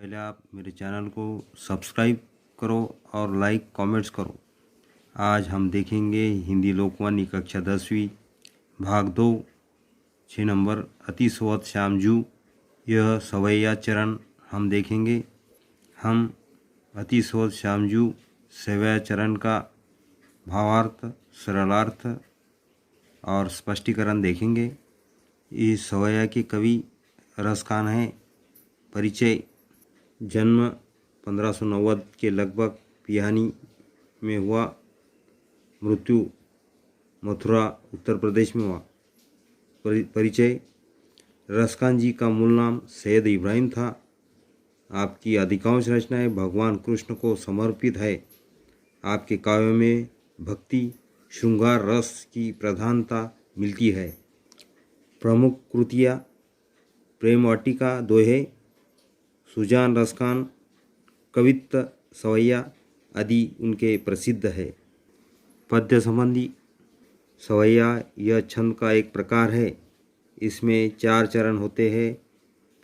पहले आप मेरे चैनल को सब्सक्राइब करो और लाइक कमेंट्स करो। आज हम देखेंगे हिंदी लोकवाणी कक्षा 10वीं भाग 2 6 नंबर अति सोवत श्यामजू। यह सवैया चरण हम देखेंगे। हम अति सोवत श्यामजू सवैया चरण का भावार्थ, सरलार्थ और स्पष्टीकरण देखेंगे। इस सवैया के कवि रसखान हैं। परिचय: जन्म 1590 के लगभग पिहानी में हुआ। मृत्यु मथुरा उत्तर प्रदेश में हुआ। परिचय: रसखान जी का मूल नाम सैयद इब्राहिम था। आपकी अधिकांश रचनाएं भगवान कृष्ण को समर्पित है। आपके काव्यों में भक्ति, श्रृंगार रस की प्रधानता मिलती है। प्रमुख कृतियाँ: प्रेम वाटिका, दोहे, सुजान रसखान, कवित्त, सवैया आदि उनके प्रसिद्ध है। पद्य संबंधी: सवैया यह छंद का एक प्रकार है। इसमें 4 चरण होते हैं।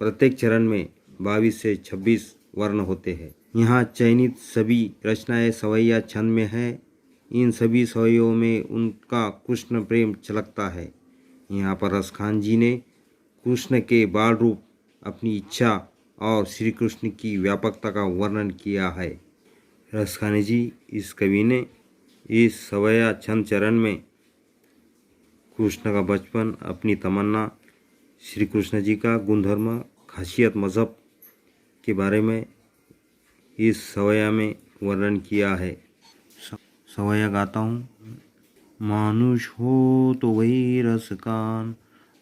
प्रत्येक चरण में 22 से 26 वर्ण होते हैं। यहाँ चयनित सभी रचनाएं सवैया छंद में हैं। इन सभी सवैयों में उनका कृष्ण प्रेम झलकता है। यहाँ पर रसखान जी ने कृष्ण के बाल रूप, अपनी इच्छा और श्री कृष्ण की व्यापकता का वर्णन किया है। रसखान जी इस कवि ने इस सवैया छंद चरण में कृष्ण का बचपन, अपनी तमन्ना, श्री कृष्ण जी का गुणधर्म, खासियत, मजहब के बारे में इस सवैया में वर्णन किया है। सवैया गाता हूँ। मानुष हो तो वही रसखान,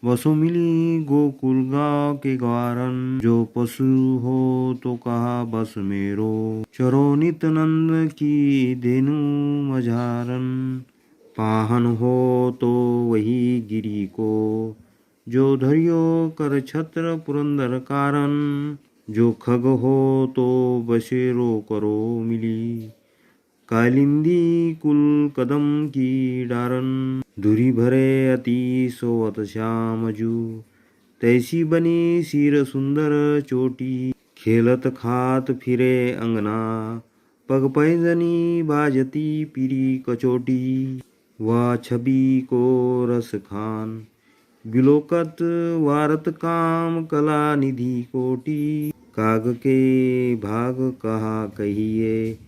बसो मिली गोकुल गाँव के ग्वारन। जो पशु हो तो कहा बस मेरो, चरो नित नंद की धेनु मझारन। पाहन हो तो वही गिरी को, जो धरियो कर छत्र पुरंदर कारण। जो खग हो तो बसेरो करो मिली, कालिंदी कुल कदम की डारन। धुरी भरे अति सोवत श्यामजू, तैसी बनी सिर सुंदर चोटी। खेलत खात फिरे अंगना, पग पैजनी बाजती पीरी कचोटी। वह छवि को रसखान, बिलोकत वारत काम कला निधि कोटि। काग के भाग कहा कहिए,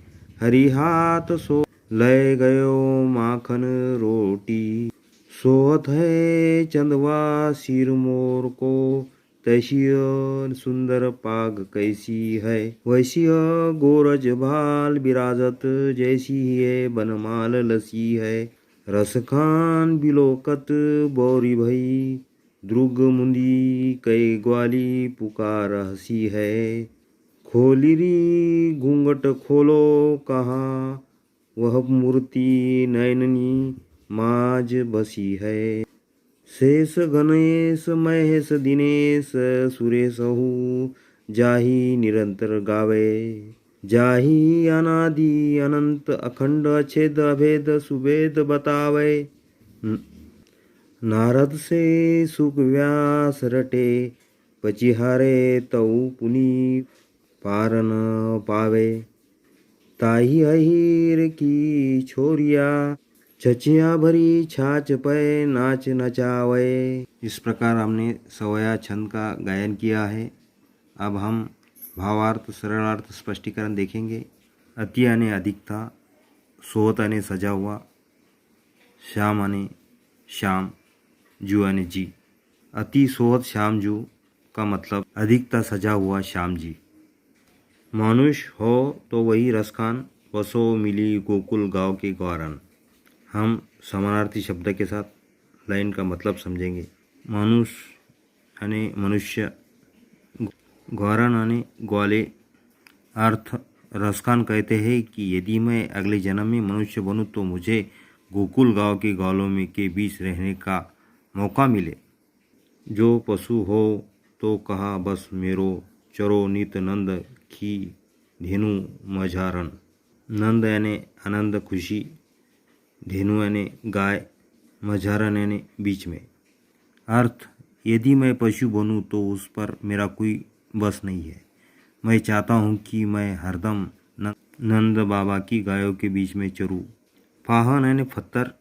हरि हाथ सो लय गयो माखन रोटी। सोहत है चंदवा सिर मोर को, तैसी सुंदर पाग कैसी है। वैसी गोरज भाल बिराजत, जैसी है बनमाल लसी है। रसखान बिलोकत बौरी भई, द्रुग मुंदी कई ग्वाली पुकार हसी है। खोलिरी घूंघट खोलो कहा, वह मूर्ति नयननी माज बसी है। शेष गणेश महेश दिनेश सुरेशहु, जाहि निरंतर गावे। जाहि अनादि अनंत अखंड अछेद अभेद सुभेद बतावे। नारद से सुख व्यास रटे, पचिहारे तऊ पुनि पार न पावे। ताही अहिर की छोरिया, छचिया भरी छाछ पे नाच नचावे। इस प्रकार हमने सवैया छंद का गायन किया है। अब हम भावार्थ, सरलार्थ, स्पष्टीकरण देखेंगे। अति यानी अधिकता, सोवत यानी सजा हुआ, श्याम यानी श्याम, जू यानी जी। अति सोवत श्याम जू का मतलब अधिकता सजा हुआ श्याम जी। मानुष हो तो वही रसखान, बसो मिली गोकुल गाँव के ग्वारन। हम समानार्थी शब्द के साथ लाइन का मतलब समझेंगे। मानुष यानी मनुष्य, ग्वारन यानी ग्वाले। अर्थ: रसखान कहते हैं कि यदि मैं अगले जन्म में मनुष्य बनूं तो मुझे गोकुल गांव के ग्वालों में के बीच रहने का मौका मिले। जो पशु हो तो कहा बस मेरो, चरो नित नंद की धेनु मझारन। नंद यानी आनंद, खुशी, धेनु यानी गाय, मझारन यानी बीच में। अर्थ: यदि मैं पशु बनूं तो उस पर मेरा कोई बस नहीं है। मैं चाहता हूँ कि मैं हरदम नंद बाबा की गायों के बीच में चरूँ। फाहन यानी पत्थर,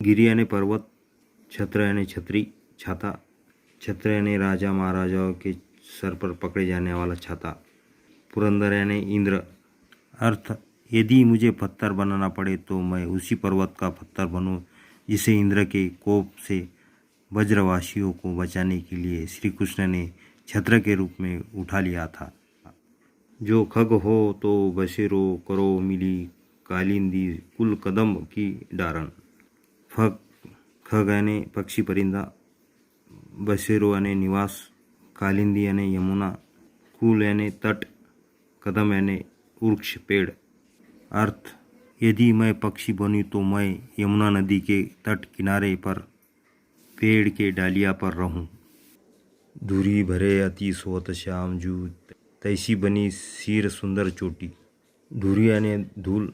गिरी यानी पर्वत, छत्र यानी छतरी छाता, छत्र यानी राजा महाराजाओं के सर पर पकड़े जाने वाला छाता, पुरंदर यानी इंद्र। अर्थ, यदि मुझे पत्थर बनाना पड़े तो मैं उसी पर्वत का पत्थर बनूं जिसे इंद्र के कोप से वज्रवासियों को बचाने के लिए श्री कृष्ण ने छत्र के रूप में उठा लिया था। जो खग हो तो बसेरो करो मिली कालिंदी कुल कदम की डारण। फग, खग यानी पक्षी परिंदा, बसेरो यानी निवास, कालिंदी यानी यमुना, कुल यानी तट, कदम यानी वृक्ष पेड़। अर्थ, यदि मैं पक्षी बनी तो मैं यमुना नदी के तट किनारे पर पेड़ के डालिया पर रहूं। धुरी भरे अति सोत श्याम जू, तैसी बनी सिर सुंदर चोटी। धुरी यानी धूल,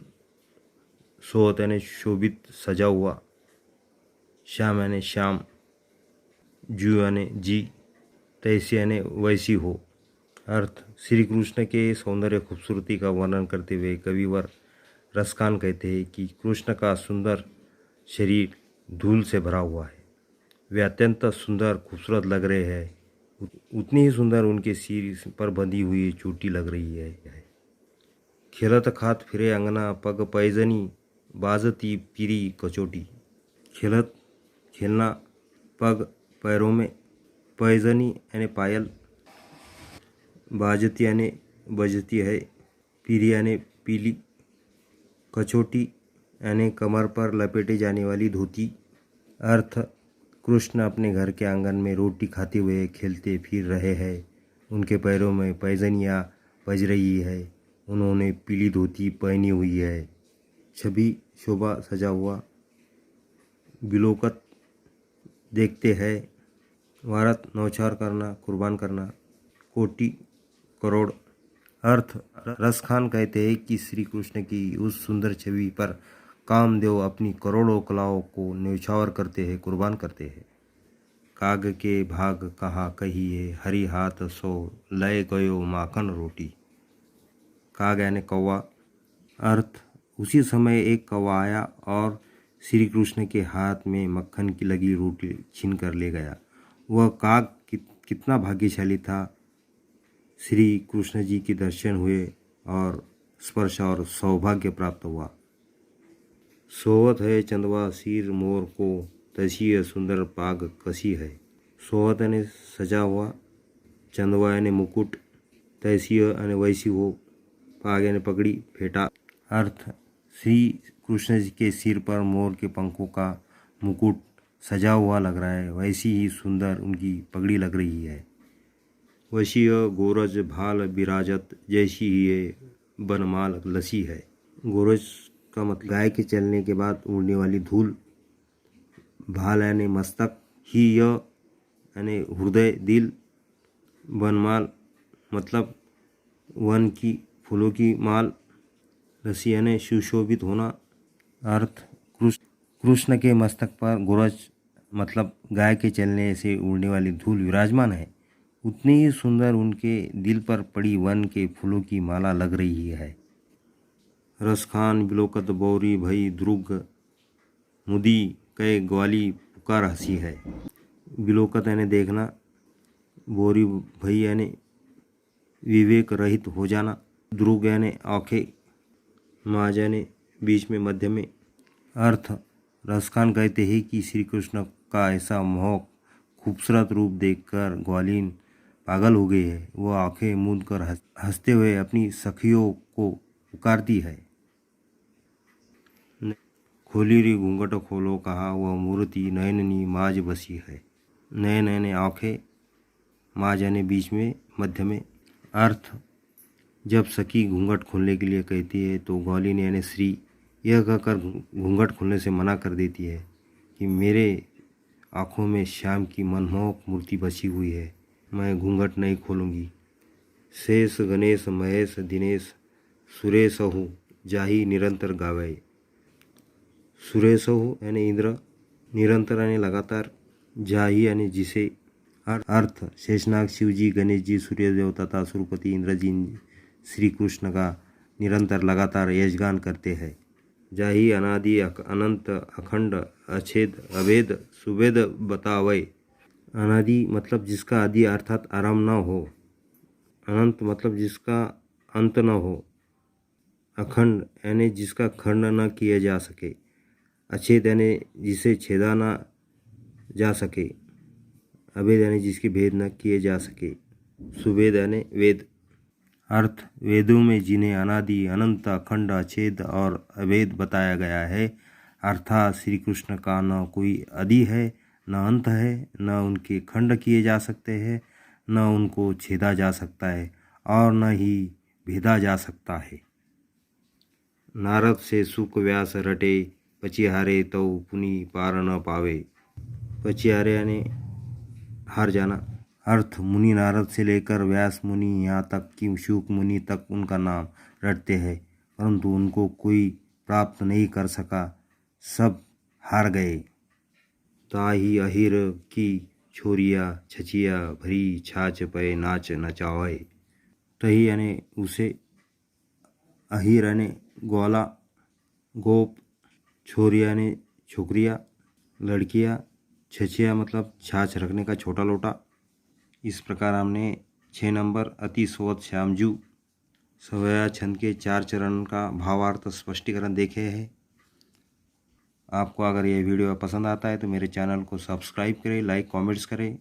सोत यानी शोभित सजा हुआ, श्याम यानी श्याम, जू यानी जी, तैसी यानी वैसी हो। अर्थ, श्री कृष्ण के सौंदर्य खूबसूरती का वर्णन करते हुए कविवर रसखान कहते हैं कि कृष्ण का सुंदर शरीर धूल से भरा हुआ है। वे अत्यंत सुंदर खूबसूरत लग रहे हैं, उतनी ही सुंदर उनके सिर पर बंधी हुई चोटी लग रही है। खेलत खात फिरे अंगना पग पैजनी बाजती पीरी कचोटी। खेलत, खेलना, पग पैरों में, पैजनी यानी पायल, बाजती यानी बजती है, पीरी यानी पीली, कचोटी यानी कमर पर लपेटे जाने वाली धोती। अर्थ, कृष्ण अपने घर के आंगन में रोटी खाते हुए खेलते फिर रहे हैं। उनके पैरों में पैजनियाँ बज रही है, उन्होंने पीली धोती पहनी हुई है। छवि, शोभा, सजा हुआ। बिलोकत, देखते हैं। भारत, नौछावर करना, कुर्बान करना। कोटि, करोड़। अर्थ, रसखान कहते हैं कि श्री कृष्ण की उस सुंदर छवि पर कामदेव अपनी करोड़ों कलाओं को न्यौछावर करते हैं, कुर्बान करते हैं। काग के भाग कहा कहिए हरि हाथ सो लय गयो माखन रोटी। काग यानी कौवा। अर्थ, उसी समय एक कौवा आया और श्री कृष्ण के हाथ में मक्खन की लगी रोटी छीन कर ले गया। वह काग कितना भाग्यशाली था। श्री कृष्ण जी के दर्शन हुए और स्पर्श और सौभाग्य प्राप्त हुआ। सोवत है चंदवा सिर मोर को, तसी सुंदर पाग कसी है। सोवत यानी सजा हुआ, चंदवा यानी मुकुट, तैसी यानी वैसी हो, पाग यानी पगड़ी, फेटा। अर्थ, श्री कृष्ण जी के सिर पर मोर के पंखों का मुकुट सजा हुआ लग रहा है, वैसी ही सुंदर उनकी पगड़ी लग रही है। वैसी गोरज भाल विराजत जैसी ही ये बनमाल लसी है। गोरज का मतलब गाय के चलने के बाद उड़ने वाली धूल। भाल यानी मस्तक, ही यानी हृदय, दिल। बनमाल मतलब वन की फूलों की माल। रसी यानी सुशोभित होना। अर्थ, कृष्ण के मस्तक पर गोरज मतलब गाय के चलने से उड़ने वाली धूल विराजमान है, उतनी ही सुंदर उनके दिल पर पड़ी वन के फूलों की माला लग रही है। रसखान, बिलोकत बौरी भई द्रुग, मुदी कै ग्वाली पुकार हंसी है। बिलोकत यानी देखना, बोरी भई यानी विवेक रहित हो जाना, द्रुग यानी आँखें, माज यानी बीच में, मध्य में। अर्थ, रसखान कहते हैं कि श्री कृष्ण का ऐसा मोहक खूबसूरत रूप देखकर ग्वालिन पागल हो गई है। वह आंखें मूंद कर हंसते हुए अपनी सखियों को पुकारती है। खोली री घूंघट खोलो कहा वह मूर्ति नयननी माज बसी है। नयन यानी आँखें, माज यानी बीच में, मध्य में। अर्थ, जब सखी घूंघट खोलने के लिए कहती है तो ग्वालिन यानी श्री यह कहकर घूंघट खोलने से मना कर देती है कि मेरे आँखों में श्याम की मनमोहक मूर्ति बसी हुई है, मैं घूंघट नहीं खोलूँगी। शेष गणेश महेश दिनेश सुरेश हो जाही निरंतर गावे। सुरेश हो यानी इंद्र, निरंतर यानी लगातार, जाही यानी जिसे, अर्थ शेषनाग शिवजी, गणेश जी, सूर्यदेव तथा सुरपति इंद्र जी श्री कृष्ण का निरंतर लगातार यशगान करते हैं। जाहि अनादि अनंत अखंड अछेद अभेद सुभेद बतावे। अनादि मतलब जिसका आदि अर्थात आराम न हो, अनंत मतलब जिसका अंत न हो, अखंड यानी जिसका खंड न किया जा सके, अछेद यानी जिसे छेदा न जा सके, अभेद यानी जिसके भेद न किए जा सके, सुभेद यानी वेद। अर्थ वेदों में जिन्हें अनादि अनंत अखंड अछेद और अभेद बताया गया है, अर्थात श्री कृष्ण का न कोई आदि है, न अंत है, न उनके खंड किए जा सकते हैं, न उनको छेदा जा सकता है और न ही भेदा जा सकता है। नारद से सुख व्यास रटे, पचिहारे तो पुनि पार न पावे। पचिहारे यानी हार जाना। अर्थ मुनि नारद से लेकर व्यास मुनि यहाँ तक कि शुक मुनि तक उनका नाम रटते हैं, परंतु उनको कोई प्राप्त नहीं कर सका, सब हार गए। ताही अहिर की छोरिया छचिया भरी छाछ पे नाच नचावे। तही यानी उसे, अहिर यानी ग्वाला गोप, छोरिया यानी छोकरिया लड़कियां, छचिया मतलब छाछ रखने का छोटा लोटा। इस प्रकार हमने 6 नंबर अति सोवत श्यामजू सवया छंद के 4 चरण का भावार्थ स्पष्टीकरण देखे हैं। आपको अगर यह वीडियो पसंद आता है तो मेरे चैनल को सब्सक्राइब करें, लाइक कमेंट्स करें